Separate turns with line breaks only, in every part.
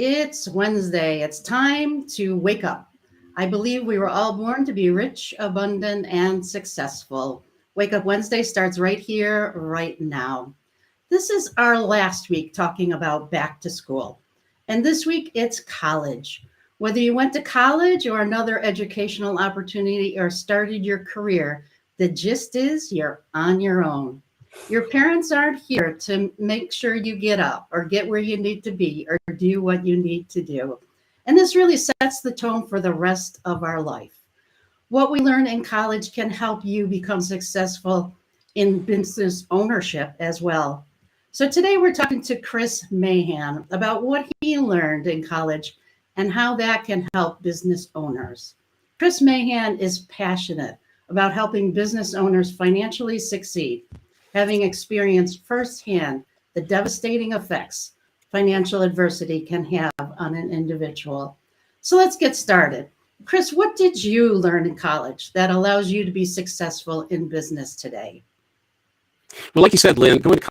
It's Wednesday. It's time to wake up. I believe we were all born to be rich, abundant, and successful. Wake Up Wednesday starts right here, right now. This is our last week talking about back to school. And this week it's college. Whether you went to college or another educational opportunity or started your career, the gist is you're on your own. Your parents aren't here to make sure you get up or get where you need to be or do what you need to do. And this really sets the tone for the rest of our life. What we learn in college can help you become successful in business ownership as well. So today we're talking to Chris Mahan about what he learned in college and how that can help business owners. Chris Mahan is passionate about helping business owners financially succeed, having experienced firsthand the devastating effects financial adversity can have on an individual. So let's get started. Chris, what did you learn in college that allows you to be successful in business today?
Well, like you said, Lynn, going to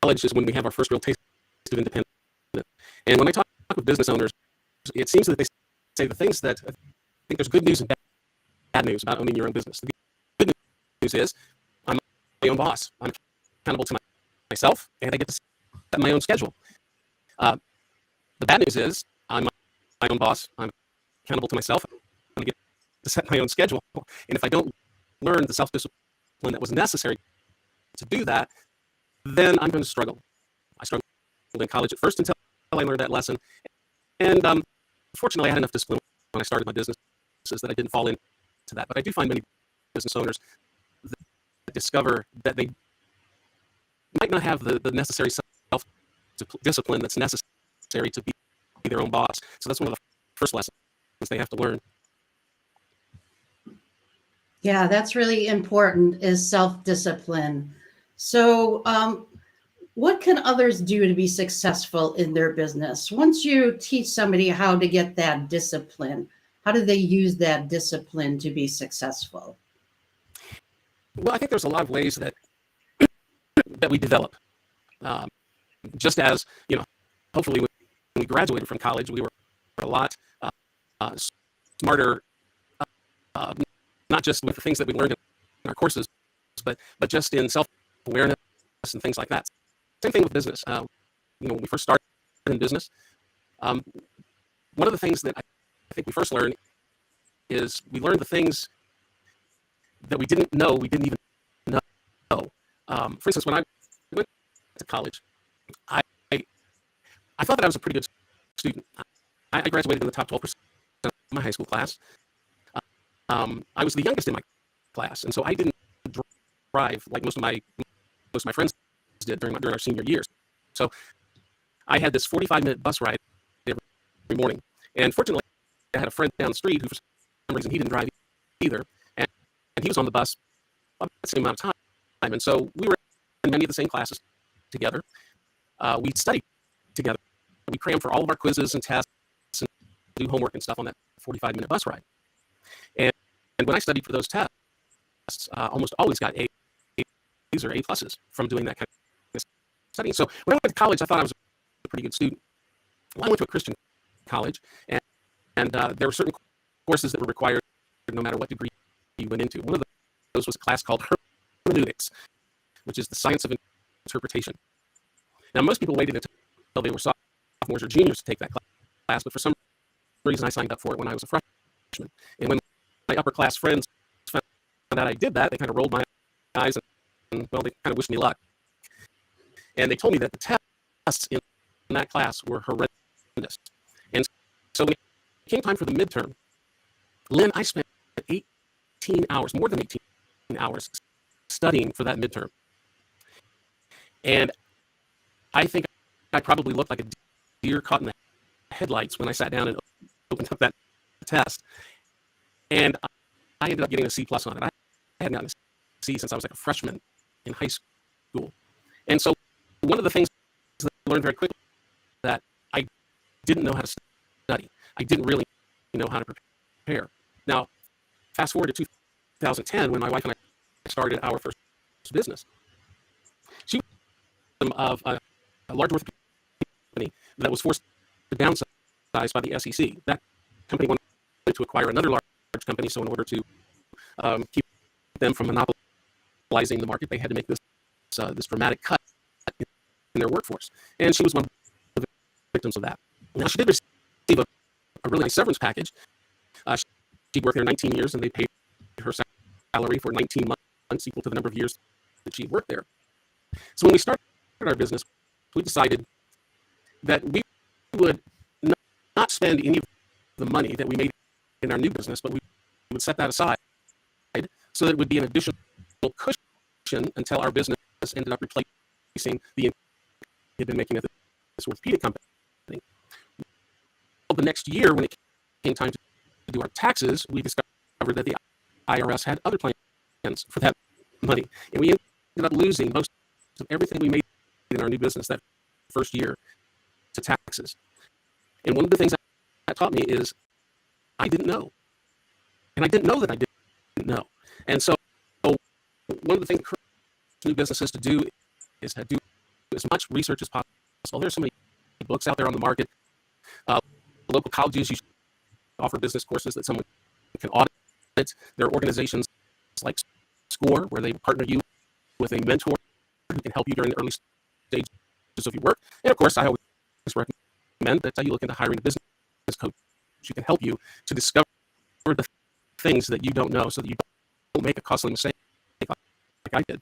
college is when we have our first real taste of independence. And when I talk with business owners, it seems that they say the things that I think there's good news and bad news about owning your own business. The good news is I'm my own boss. I'm accountable to myself, and I get to set my own schedule. The bad news is I'm my own boss. I'm accountable to myself. I'm going to get to set my own schedule. And if I don't learn the self-discipline that was necessary to do that, then I'm going to struggle. I struggled in college at first until I learned that lesson. And fortunately, I had enough discipline when I started my businesses that I didn't fall into that. But I do find many business owners that discover that they might not have the necessary self-discipline that's necessary to be their own boss. So that's one of the first lessons they have to learn.
Yeah, that's really important is self-discipline. So, what can others do to be successful in their business? Once you teach somebody how to get that discipline, how do they use that discipline to be successful?
Well, I think there's a lot of ways that we develop. Just as, hopefully when we graduated from college, we were a lot smarter, not just with the things that we learned in our courses, but just in self-awareness and things like that. Same thing with business. When we first started in business, one of the things that I think we first learned is we learned the things that we didn't know we didn't even know. For instance, when I went to college, I thought that I was a pretty good student. I graduated in the top 12% of my high school class. I was the youngest in my class, and so I didn't drive like most of my friends did during our senior years. So I had this 45-minute bus ride every morning, and fortunately, I had a friend down the street who, for some reason, he didn't drive either, and he was on the bus about the same amount of time, and so we were in many of the same classes together. We studied together. We crammed for all of our quizzes and tests and do homework and stuff on that 45-minute bus ride. And when I studied for those tests, almost always got A's or A pluses from doing that kind of studying. So when I went to college, I thought I was a pretty good student. Well, I went to a Christian college, and there were certain courses that were required no matter what degree you went into. One of those was a class called hermeneutics, which is the science of interpretation. Now, most people waited until they were sophomores or juniors to take that class, but for some reason I signed up for it when I was a freshman. And when my upper class friends found out I did that, they kind of rolled my eyes and well, they kind of wished me luck. And they told me that the tests in that class were horrendous. And so when it came time for the midterm, Lynn, I spent 18 hours, more than 18 hours, studying for that midterm. And I think I probably looked like a deer caught in the headlights when I sat down and opened up that test. And I ended up getting a C plus on it. I hadn't gotten a C since I was like a freshman in high school. And so one of the things that I learned very quickly that I didn't know how to study. I didn't really know how to prepare. Now, fast forward to 2010 when my wife and I started our first business. She was of a large orthopedic company that was forced to downsized by the SEC. That company wanted to acquire another large company, so in order to keep them from monopolizing the market, they had to make this dramatic cut in their workforce. And she was one of the victims of that. Now, she did receive a really nice severance package. She'd worked there 19 years, and they paid her salary for 19 months, equal to the number of years that she'd worked there. So when we started our business, we decided that we would not spend any of the money that we made in our new business, but we would set that aside so that it would be an additional cushion until our business ended up replacing the income we had been making at this orthopedic company. Well, the next year, when it came time to do our taxes, we discovered that the IRS had other plans for that money, and we ended up losing most of everything we made in our new business that first year to taxes. And one of the things that taught me is I didn't know. And I didn't know that I didn't know. And so one of the things new businesses to do is to do as much research as possible. There's so many books out there on the market. Local colleges usually offer business courses that someone can audit. There are organizations like SCORE, where they partner you with a mentor who can help you during the early stages of your work. And of course, I always recommend that you look into hiring a business coach who can help you to discover the things that you don't know, so that you don't make a costly mistake like I did.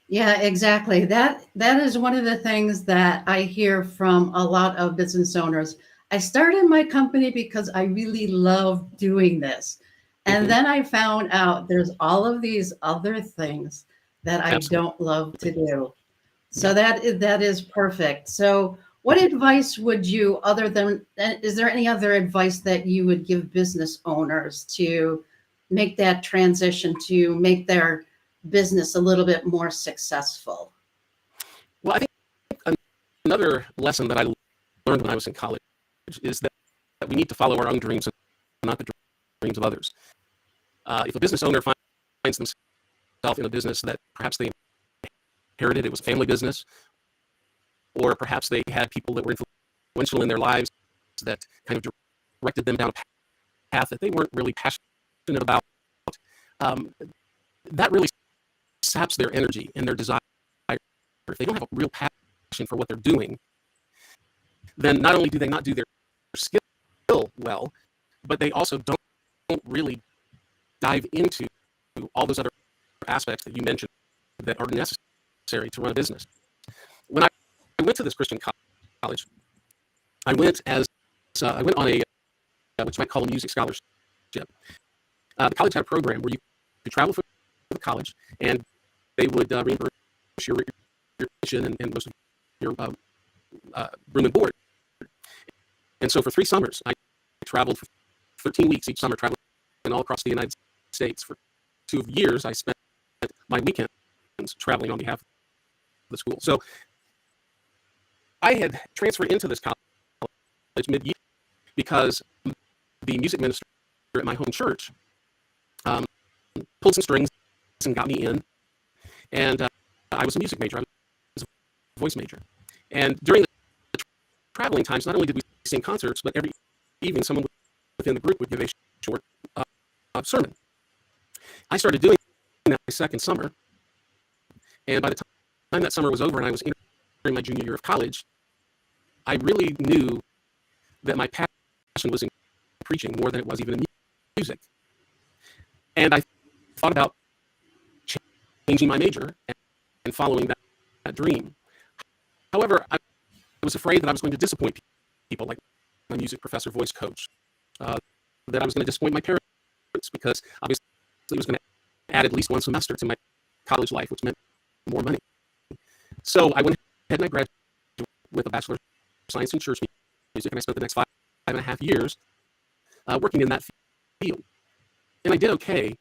Yeah, exactly. That is one of the things that I hear from a lot of business owners. I started my company because I really love doing this. And then I found out there's all of these other things that I
Absolutely.
don't love to do. So that is perfect. So what advice would you, other than, is there any other advice that you would give business owners to make that transition, to make their business a little bit more successful?
Well, I think another lesson that I learned when I was in college is that we need to follow our own dreams and not the dreams of others. If a business owner finds themselves in a business that perhaps they inherited, it was a family business, or perhaps they had people that were influential in their lives that kind of directed them down a path that they weren't really passionate about, that really saps their energy and their desire. If they don't have a real passion for what they're doing, then not only do they not do their skill well, but they also don't really dive into all those other aspects that you mentioned that are necessary to run a business. When I went to this Christian college, I went on a what you might call a music scholarship. The college had a program where you could travel for the college, and they would reimburse your tuition and most of your room and board. And so for 3 summers, I traveled for 13 weeks each summer, traveling all across the United States. For 2 years, I spent my weekends traveling on behalf of the school. So I had transferred into this college mid-year because the music minister at my home church pulled some strings and got me in. And I was a music major. I was a voice major. And during the traveling times, not only did we sing concerts, but every evening someone within the group would give a short sermon. I started doing that my second summer. And by the time that summer was over and I was entering my junior year of college, I really knew that my passion was in preaching more than it was even in music. And I thought about changing my major and following that dream. However, I was afraid that I was going to disappoint people like my music professor, voice coach, that I was going to disappoint my parents, because obviously it was going to add at least 1 semester to my college life, which meant more money. So I went ahead and I graduated with a Bachelor of Science in Church Music, and I spent the next 5.5 years working in that field. And I did okay,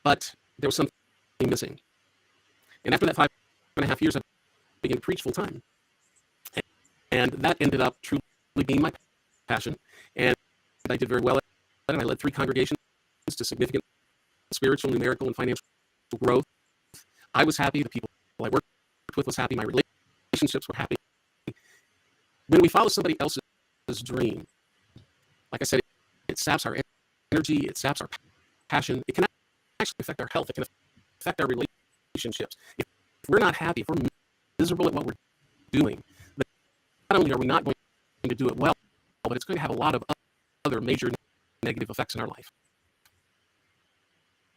but there was something missing. And after that 5.5 years, I began to preach full time. And that ended up truly being my passion. And I did very well at it. I led 3 congregations to significant spiritual, numerical, and financial growth. I was happy. The people I worked with was happy. My relationships were happy. when we follow somebody else's dream, like I said, it saps our energy, it saps our passion. It can actually affect our health. It can affect our relationships. If we're not happy, if we're miserable at what we're doing, then not only are we not going to do it well, but it's going to have a lot of other major negative effects in our life.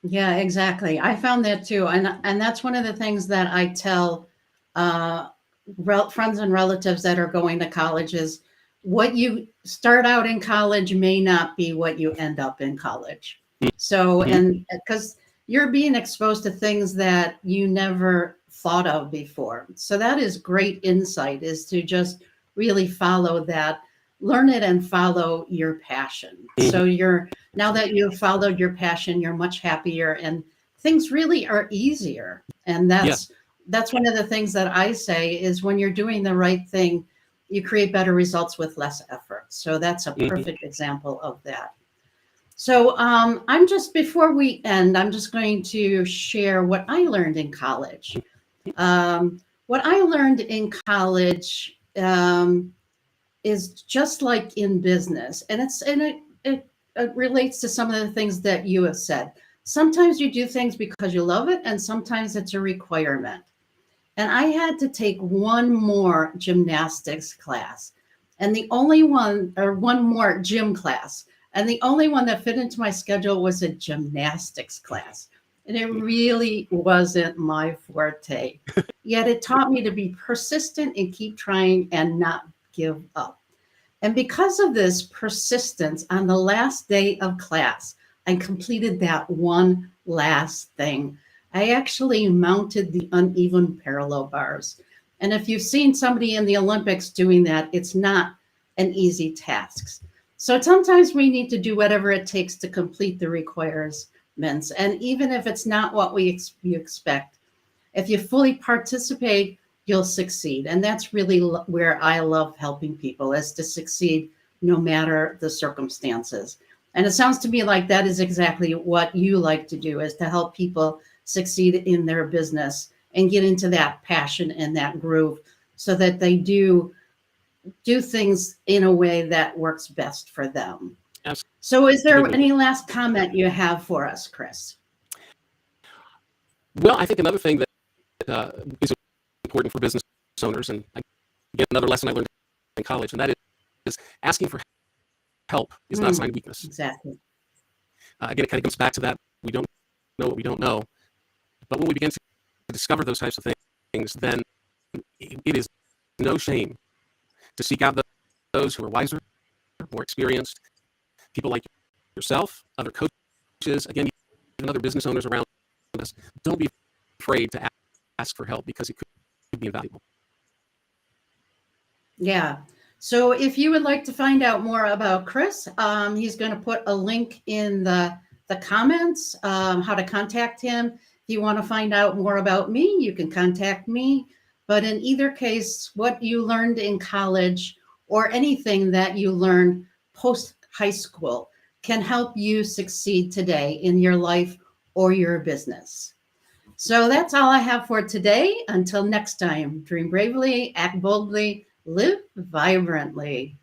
Yeah, exactly. I found that too. And that's one of the things that I tell friends and relatives that are going to college is what you start out in college may not be what you end up in college. So,
Mhm.
and because you're being exposed to things that you never thought of before. So that is great insight, is to just really follow that, learn it and follow your passion.
Mhm.
So now that you've followed your passion, you're much happier and things really are easier. And
Yes.
that's one of the things that I say is when you're doing the right thing, you create better results with less effort. So that's a
Mhm.
perfect example of that. So I'm just, before we end, I'm just going to share what I learned in college. What I learned in college is just like in business, and it relates to some of the things that you have said. Sometimes you do things because you love it, and sometimes it's a requirement. And I had to take one more gymnastics class, and the only one, or one more gym class, and the only one that fit into my schedule was a gymnastics class. And it really wasn't my forte. Yet it taught me to be persistent and keep trying and not give up. And because of this persistence, on the last day of class, I completed that one last thing. I actually mounted the uneven parallel bars. And if you've seen somebody in the Olympics doing that, it's not an easy task. So sometimes we need to do whatever it takes to complete the requirements. And even if it's not what you expect, if you fully participate, you'll succeed. And that's really where I love helping people, is to succeed no matter the circumstances. And it sounds to me like that is exactly what you like to do, is to help people succeed in their business and get into that passion and that groove so that they do things in a way that works best for them. So is there
Absolutely.
any last comment you have for us, Chris?
Well, I think another thing that is important for business owners, and again, another lesson I learned in college, and that is asking for help is not a sign of weakness.
Exactly.
Again, it kind of comes back to that we don't know what we don't know. But when we begin to discover those types of things, then it is no shame to seek out those who are wiser, more experienced, people like yourself, other coaches, again, even other business owners around us. Don't be afraid to ask for help, because it could be invaluable.
Yeah. So if you would like to find out more about Chris, he's going to put a link in the comments, how to contact him. If you want to find out more about me, you can contact me. But in either case, what you learned in college or anything that you learned post high school can help you succeed today in your life or your business. So that's all I have for today. Until next time, dream bravely, act boldly, live vibrantly.